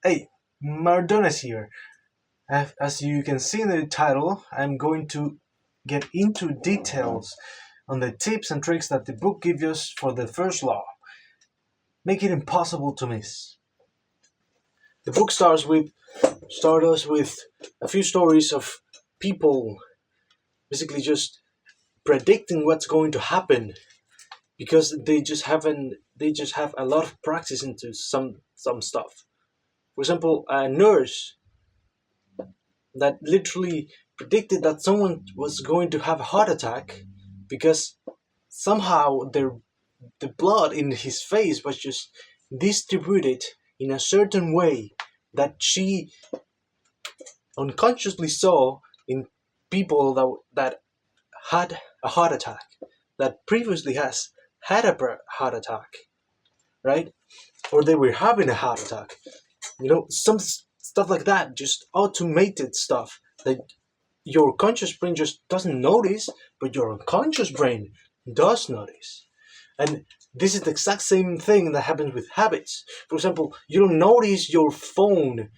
Hey, Mardones here. As you can see in the title, I'm going to get into details on the tips and tricks that the book gives us for the first law. Make it impossible to miss. The book start us with a few stories of people basically just predicting what's going to happen because they just have a lot of practice into some stuff. For example, a nurse that literally predicted that someone was going to have a heart attack because somehow the blood in his face was just distributed in a certain way that she unconsciously saw in people that had a heart attack, that previously has had a heart attack, right? Or they were having a heart attack. Some stuff like that, just automated stuff that your conscious brain just doesn't notice, but your unconscious brain does notice. And this is the exact same thing that happens with habits. For example, you don't notice your phone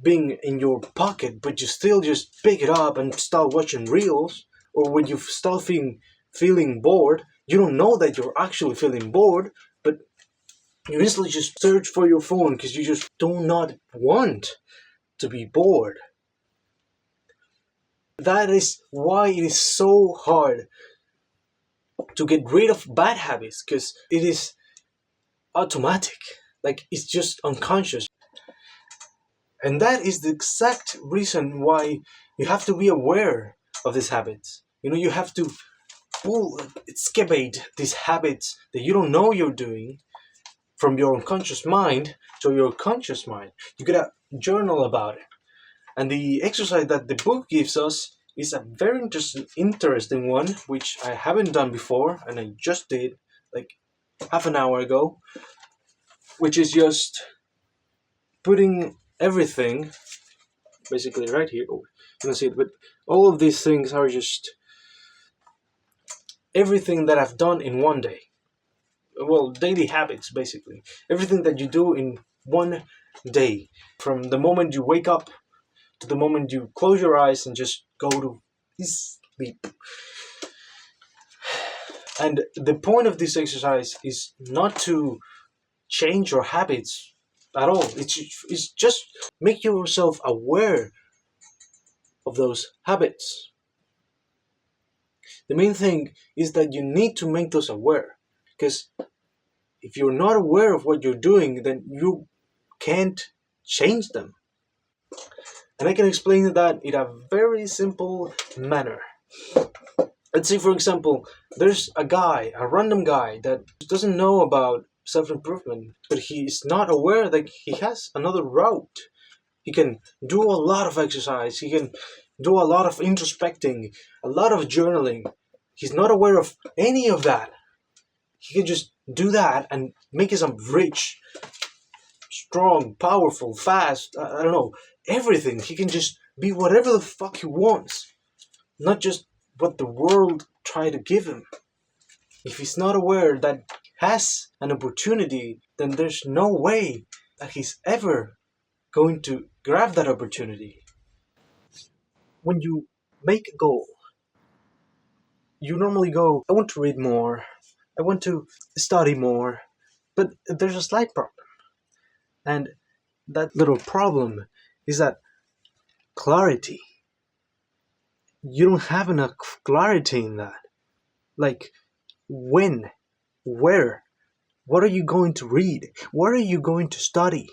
being in your pocket, but you still just pick it up and start watching reels. Or when you start feeling bored, you don't know that you're actually feeling bored, but you instantly just search for your phone because you just do not want to be bored. That is why it is so hard to get rid of bad habits, because it is automatic. Like, it's just unconscious. And that is the exact reason why you have to be aware of these habits. You have to excavate these habits that you don't know you're doing from your unconscious mind to your conscious mind. You gotta journal about it. And the exercise that the book gives us is a very interesting one, which I haven't done before, and I just did like half an hour ago, which is just putting everything basically right here. Oh, you can see it, but all of these things are just everything that I've done in one day. Well, daily habits, basically. Everything that you do in one day, from the moment you wake up to the moment you close your eyes and just go to sleep. And the point of this exercise is not to change your habits at all. It's just make yourself aware of those habits. The main thing is that you need to make those aware, because if you're not aware of what you're doing, then you can't change them. And I can explain that in a very simple manner. Let's say, for example, there's a random guy that doesn't know about self-improvement, but he's not aware that he has another route. He can do a lot of exercise, he can do a lot of introspecting, a lot of journaling. He's not aware of any of that. He can just do that and make himself rich, strong, powerful, fast, I don't know, everything. He can just be whatever the fuck he wants, not just what the world try to give him. If he's not aware that he has an opportunity, then there's no way that he's ever going to grab that opportunity. When you make a goal, you normally go, I want to read more, I want to study more, but there's a slight problem. And that little problem is that clarity. You don't have enough clarity in that. Like, when, where, what are you going to read? What are you going to study?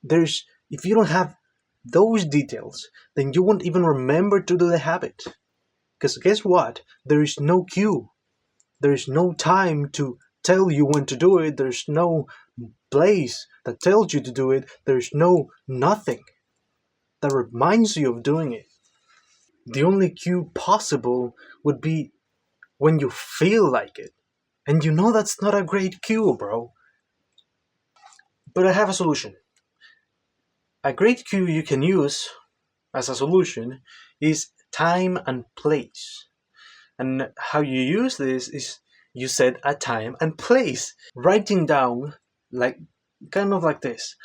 If you don't have those details, then you won't even remember to do the habit. Because guess what? There is no cue. There is no time to tell you when to do it. There's no place that tells you to do it. There's no nothing that reminds you of doing it. The only cue possible would be when you feel like it. And you know that's not a great cue, bro. But I have a solution. A great cue you can use as a solution is time and place. And how you use this is you set a time and place. Writing down, like, kind of like this.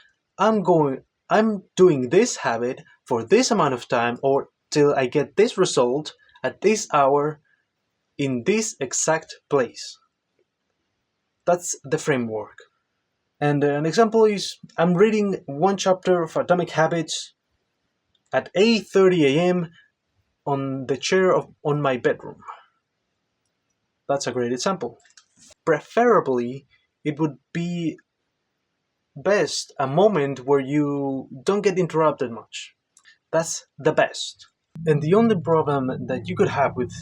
I'm doing this habit for this amount of time, or till I get this result at this hour in this exact place. That's the framework. And an example is I'm reading one chapter of Atomic Habits at 8:30 a.m. on the chair on my bedroom. That's a great example. Preferably, it would be best a moment where you don't get interrupted much. That's the best. And the only problem that you could have with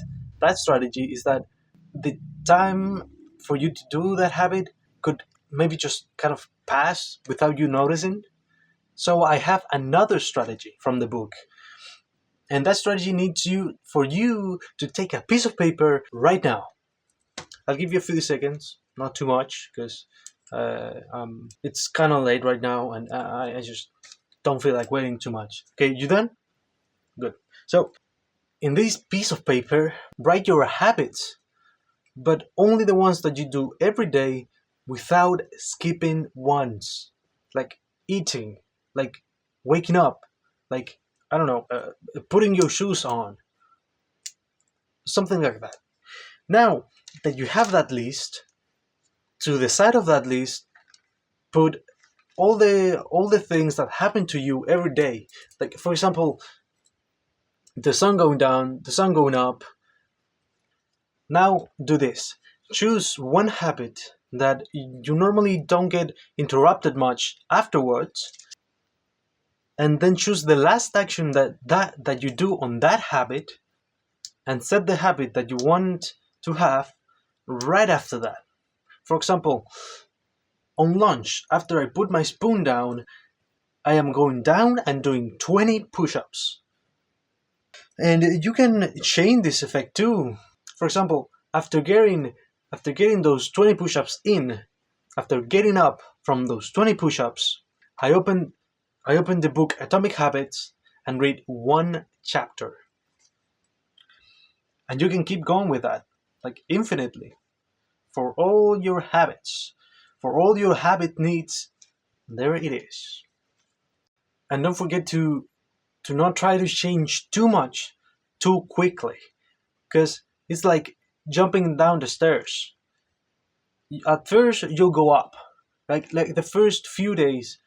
that strategy is that the time for you to do that habit could maybe just kind of pass without you noticing. So I have another strategy from the book. And that strategy needs you to take a piece of paper right now. I'll give you a few seconds, not too much, because it's kind of late right now, and I just don't feel like waiting too much. Okay, you done? Good. So, in this piece of paper, write your habits, but only the ones that you do every day without skipping ones. Like eating, like waking up, like, I don't know, putting your shoes on, something like that. Now that you have that list, to the side of that list, put all the things that happen to you every day. Like, for example, the sun going down, the sun going up. Now do this. Choose one habit that you normally don't get interrupted much afterwards, and then choose the last action that you do on that habit, and set the habit that you want to have right after that. For example, on lunch, after I put my spoon down, I am going down and doing 20 push-ups. And you can chain this effect too. For example, after getting those 20 push-ups in, after getting up from those 20 push-ups, I open the book Atomic Habits and read one chapter. And you can keep going with that, like infinitely, for all your habits, for all your habit needs. There it is. And don't forget to not try to change too much too quickly, because it's like jumping down the stairs. At first you'll go up, like the first few days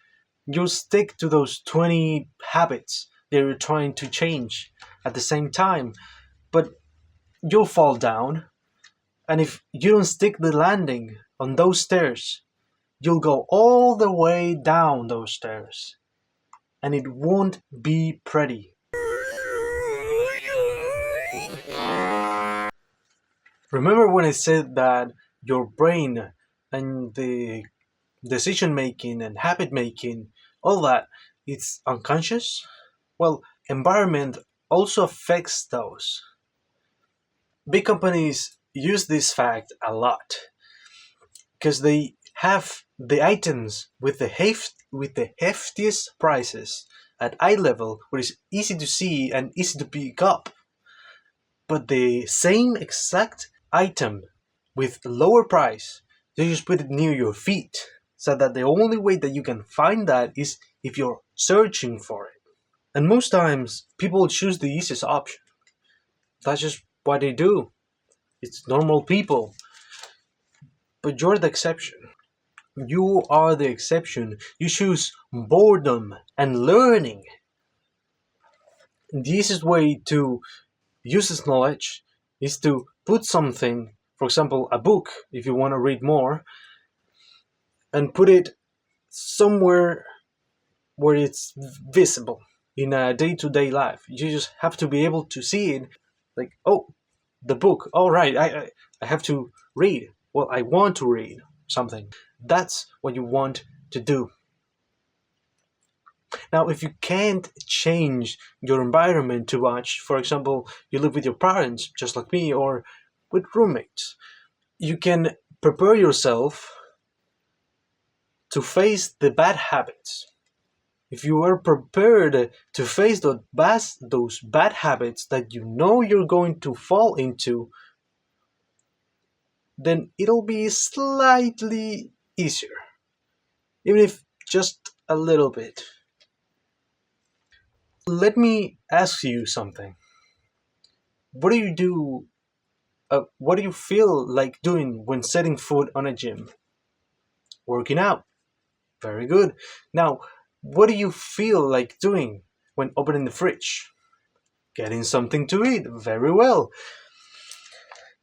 you'll stick to those 20 habits that you're trying to change at the same time, but you'll fall down, and if you don't stick the landing on those stairs, you'll go all the way down those stairs, and it won't be pretty. Remember when I said that your brain and the decision making and habit making, all that, it's unconscious? Well, environment also affects those. Big companies use this fact a lot because they have the items with the heftiest prices at eye level, where it's easy to see and easy to pick up. But the same exact item with lower price, they just put it near your feet, so that the only way that you can find that is if you're searching for it. And most times people choose the easiest option. That's just what they do. It's normal people. But you're the exception. You are the exception. You choose boredom and learning. The easiest way to use this knowledge is to put something, for example, a book, if you want to read more, and put it somewhere where it's visible in a day-to-day life. You just have to be able to see it, like, oh, the book. All right, I have to read. Well, I want to read something. That's what you want to do. Now, if you can't change your environment too much, for example, you live with your parents, just like me, or with roommates, you can prepare yourself to face the bad habits. If you are prepared to face those bad habits that you know you're going to fall into, then it'll be slightly easier, even if just a little bit. Let me ask you something. What do you do? What do you feel like doing when setting foot on a gym? Working out. Very good. Now, what do you feel like doing when opening the fridge? Getting something to eat. Very well.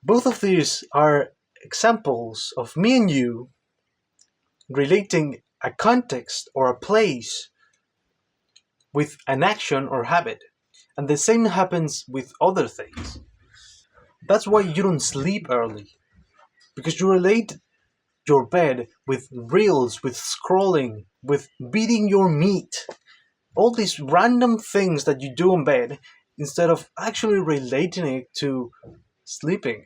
Both of these are examples of me and you relating a context or a place with an action or habit. And the same happens with other things. That's why you don't sleep early, because you relate your bed with reels, with scrolling, with beating your meat. All these random things that you do in bed instead of actually relating it to sleeping.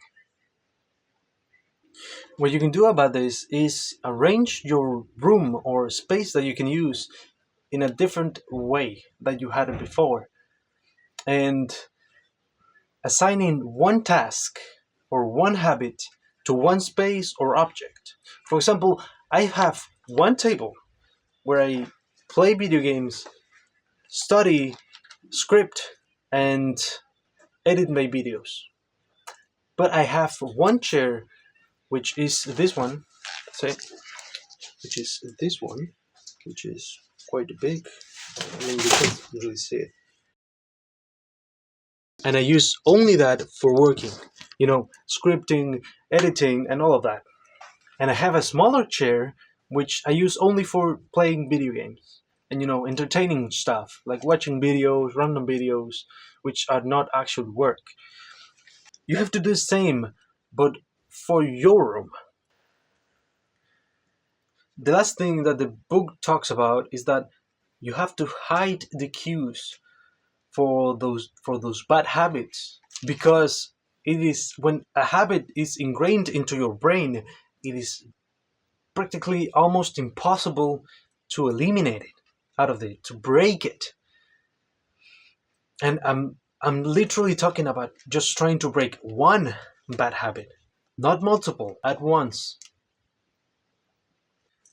What you can do about this is arrange your room or space that you can use in a different way that you had it before, and assigning one task or one habit to one space or object. For example, I have one table where I play video games, study, script, and edit my videos. But I have one chair, which is this one, say, which is this one, which is quite big. I mean, you can't really see it. And I use only that for working, scripting, editing, and all of that. And I have a smaller chair, which I use only for playing video games and, entertaining stuff, like watching videos, random videos, which are not actual work. You have to do the same, but for your room. The last thing that the book talks about is that you have to hide the cues for those bad habits, because it is when a habit is ingrained into your brain, it is practically almost impossible to eliminate it out of it, to break it. And I'm literally talking about just trying to break one bad habit, not multiple at once.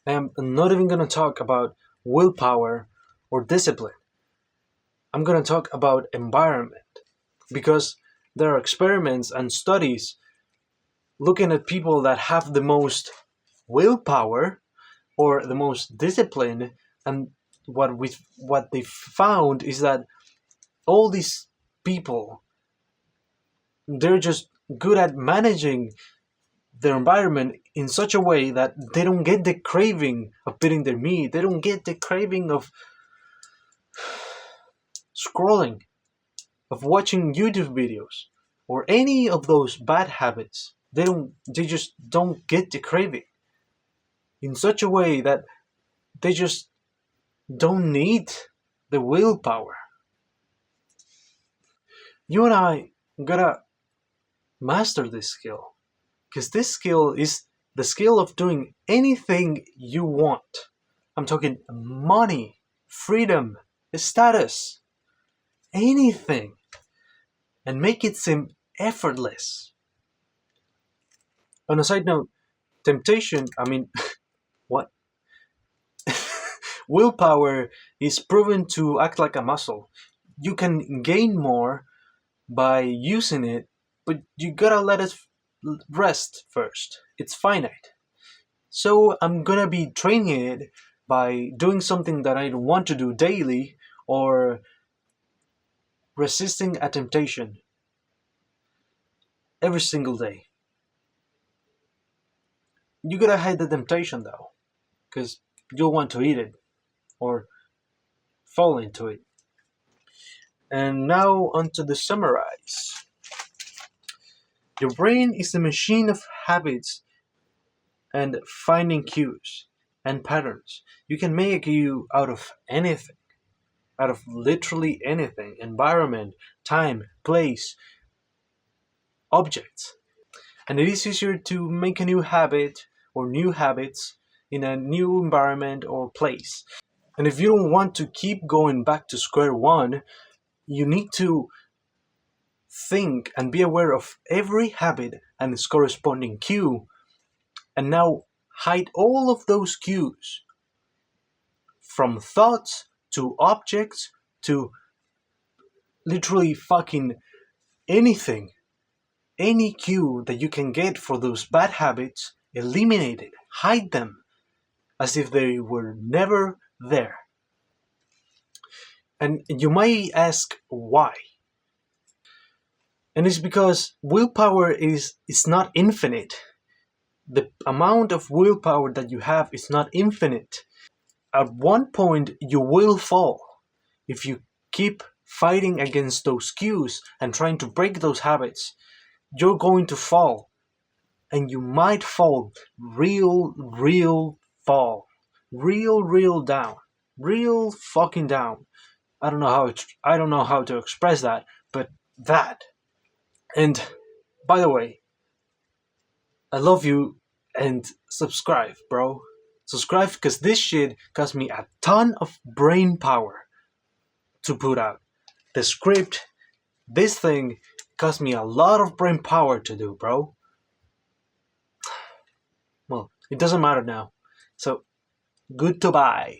I'm not even going to talk about willpower or discipline. I'm going to talk about environment, because there are experiments and studies looking at people that have the most willpower or the most discipline, and what they found is that all these people, they're just good at managing their environment in such a way that they don't get the craving of eating their meat, they don't get the craving of scrolling, of watching YouTube videos, or any of those bad habits. They just don't get the craving in such a way that they just don't need the willpower. You and I gotta master this skill, because this skill is the skill of doing anything you want. I'm talking money, freedom, status, anything, and make it seem effortless. On a side note, temptation, I mean, what? Willpower is proven to act like a muscle. You can gain more by using it, but you gotta let it rest first. It's finite. So I'm gonna be training it by doing something that I don't want to do daily, or resisting a temptation every single day. You gotta hide the temptation though, because you'll want to eat it or fall into it. And now onto the summarize. Your brain is a machine of habits and finding cues and patterns. You can make a cue out of anything, out of literally anything: environment, time, place, objects. And it is easier to make a new habit or new habits in a new environment or place. And if you don't want to keep going back to square one, you need to think and be aware of every habit and its corresponding cue, and now hide all of those cues, from thoughts to objects to literally fucking anything, any cue that you can get for those bad habits, eliminate it, hide them as if they were never there. And you might ask why. And it's because willpower is not infinite. The amount of willpower that you have is not infinite. At one point, you will fall. If you keep fighting against those cues and trying to break those habits, you're going to fall. And you might fall real fall. Real down. Real fucking down. I don't know how to express that, but that. And by the way, I love you and subscribe, bro. Subscribe because this shit cost me a ton of brain power to put out. The script, this thing cost me a lot of brain power to do, bro. Well, it doesn't matter now. So, good to buy.